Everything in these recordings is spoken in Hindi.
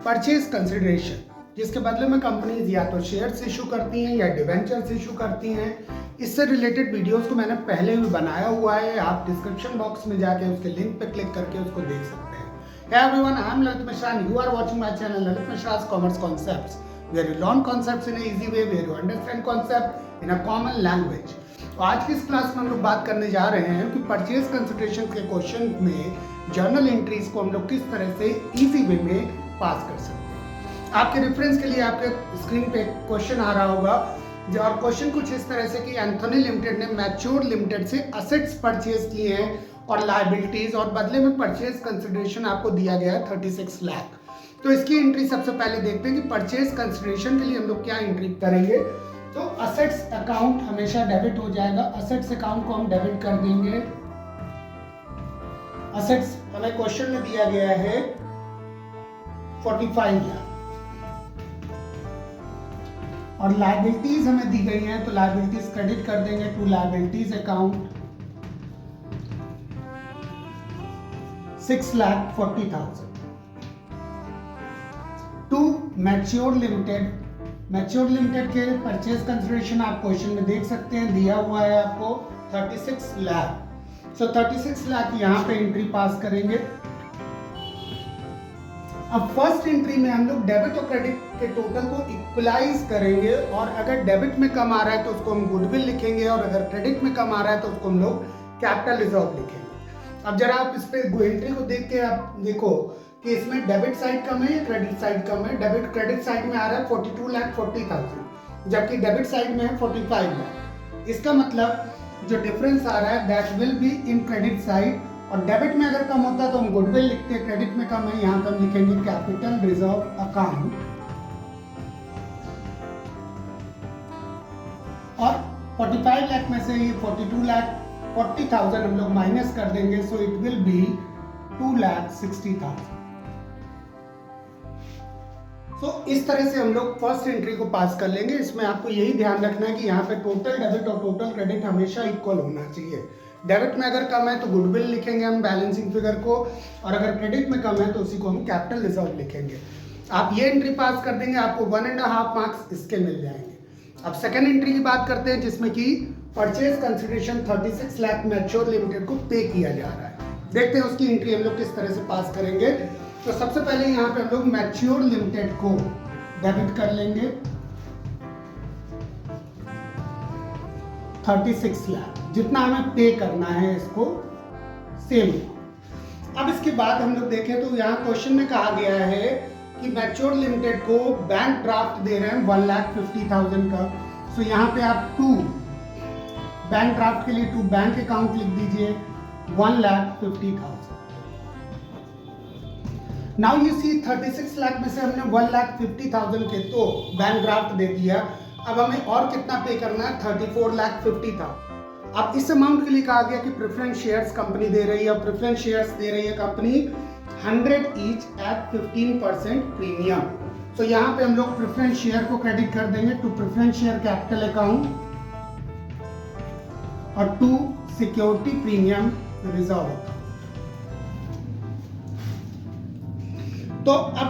परचेज कंसिडरेशन, जिसके बदले में कंपनीज या तो शेयर्स इशू करती हैं या डिवेंचर्स इशू करती हैं। इससे रिलेटेड वीडियोस को मैंने पहले भी बनाया हुआ है, आप डिस्क्रिप्शन बॉक्स में जाके उसके लिंक पे क्लिक करके उसको देख सकते हैं। Hey everyone, I am Lalit Mishra and you are watching my channel Lalit Mishra's Commerce Concepts, where you learn concepts in an easy way, where you understand concept in a common language. तो आज की इस क्लास में हम लोग बात करने जा रहे हैं कि परचेज कंसिडरेशन के क्वेश्चन में जर्नल एंट्रीज को हम लोग किस तरह से इजी वे में पास कर सकते हैं। आपके रेफरेंस के लिए आपके स्क्रीन पे क्वेश्चन आ रहा होगा और क्वेश्चन कुछ इस तरह से कि एंथोनी लिमिटेड ने मैच्योर लिमिटेड से असेट्स परचेज किए हैं और लायबिलिटीज, और बदले में परचेज कंसिडरेशन आपको दिया गया है 36 लाख। तो इसकी एंट्री सबसे पहले देखते हैं कि परचेज कंसिडरेशन के लिए हम लोग क्या एंट्री करेंगे। तो असेट्स अकाउंट हमेशा डेबिट हो जाएगा, असेट्स अकाउंट को हम डेबिट कर देंगे। असेट्स हमें क्वेश्चन में दिया गया है 45 लाख और लायबिलिटीज हमें दी गई हैं, तो लायबिलिटीज क्रेडिट कर देंगे to liabilities account 6,40,000 to mature limited. Mature limited के परचेज कंसिडरेशन आप क्वेश्चन में देख सकते हैं, दिया हुआ है आपको 36 लाख। सो 36 लाख यहाँ पे एंट्री पास करेंगे। अब फर्स्ट एंट्री में हम लोग डेबिट और क्रेडिट के टोटल को इक्वलाइज करेंगे, और अगर डेबिट में कम आ रहा है तो उसको हम गुडविल लिखेंगे, और अगर क्रेडिट में कम आ रहा है तो उसको हम लोग कैपिटल रिजर्व लिखेंगे। अब जरा आप इस पे एंट्री को देख के आप देखो कि इसमें डेबिट साइड कम है या क्रेडिट साइड कम है। डेबिट क्रेडिट साइड में आ रहा है 42,40,000, जबकि डेबिट साइड में है 45 लाख। इसका मतलब जो डिफरेंस आ रहा है that will be in credit side, और डेबिट में अगर कम होता है तो हम गुडविल लिखते हैं, क्रेडिट में कम है यहाँ पर हम लिखेंगे कैपिटल रिजर्व अकाउंट। और 45 लाख में से ये 42,40,000 हम लोग माइनस कर देंगे, सो इट विल बी 2,60,000। सो इस तरह से हम लोग फर्स्ट एंट्री को पास कर लेंगे। इसमें आपको यही ध्यान रखना है कि यहाँ पे टोटल डेबिट और टोटल क्रेडिट हमेशा इक्वल होना चाहिए। डेबिट में अगर कम है तो गुडविल लिखेंगे हम बैलेंसिंग फिगर को, और अगर क्रेडिट में कम है तो उसी को हम कैपिटल रिजर्व लिखेंगे। आप ये एंट्री पास कर देंगे, आपको 1.5 मार्क्स इसके मिल जाएंगे। अब सेकेंड एंट्री की बात करते हैं, जिसमें कि purchase consideration 36 lakh mature limited को पे किया जा रहा है। देखते हैं उसकी एंट्री हम लोग किस तरह से पास करेंगे। तो सबसे पहले यहाँ पे हम लोग मैच्योर लिमिटेड को डेबिट कर लेंगे 36 लाख, जितना हमें पे करना है इसको सेम। अब इसके बाद हम लोग देखें तो यहाँ क्वेश्चन में कहा गया है कि मैच्योर लिमिटेड को बैंक ड्राफ्ट दे रहे हैं 1,50,000 का। सो यहाँ पे आप टू बैंक ड्राफ्ट के लिए टू बैंक अकाउंट लिख दीजिए 1,50,000। नाउ यू सी 36 लाख में से हमने 1,50,000 के तो बैंक ड्राफ्ट दे दिया। अब हमें और कितना पे करना है, 34,50,000। अब इस अमाउंट के लिए कहा गया कि प्रेफरेंस शेयर्स कंपनी दे रही है, और प्रेफरेंस शेयर्स दे रही है कंपनी 100 ईच एट 15% प्रीमियम। तो यहाँ पे हम लोग प्रेफरेंस शेयर को क्रेडिट कर देंगे to preference share capital account और to security premium reserve account. तो अब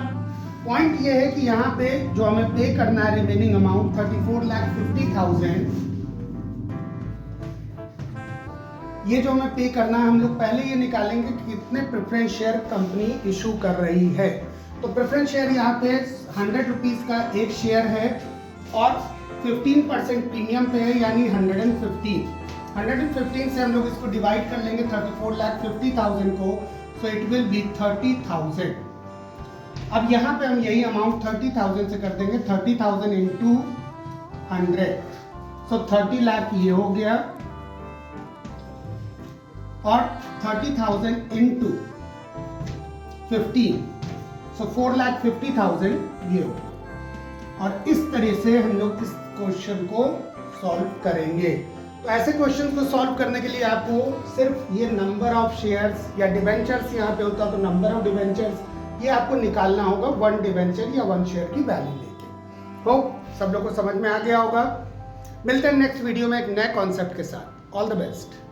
पॉइंट ये है कि यहाँ पे जो हमें पे करना है रिमेनिंग अमाउंट 34,50,000, ये जो हमें पे करना है हम लोग पहले ये निकालेंगे कि कितने प्रेफरेंस शेयर कंपनी इशू कर रही है। तो प्रेफरेंस शेयर यहाँ पे 100 रुपीज का एक शेयर है और 15% प्रीमियम पे है, यानी 115 से हम लोग इसको डिवाइड कर लेंगे 34,50,000 को, सो इट विल बी 30,000। अब यहाँ पे हम यही अमाउंट 30,000 से कर देंगे 30,000 इंटू 100, सो 30 लाख ये हो गया, और 30,000 इंटू 15, सो 4,50,000 ये हो गया। और इस तरह से हम लोग इस क्वेश्चन को सॉल्व करेंगे। तो ऐसे क्वेश्चन को सॉल्व करने के लिए आपको सिर्फ ये नंबर ऑफ शेयर्स या डिवेंचर्स यहाँ पे होता तो नंबर ऑफ डिवेंचर्स ये आपको निकालना होगा 1 डिवेंचर या 1 शेयर की वैल्यू लेके। होप सब लोग को समझ में आ गया होगा। मिलते हैं नेक्स्ट वीडियो में एक नए कॉन्सेप्ट के साथ। All the best.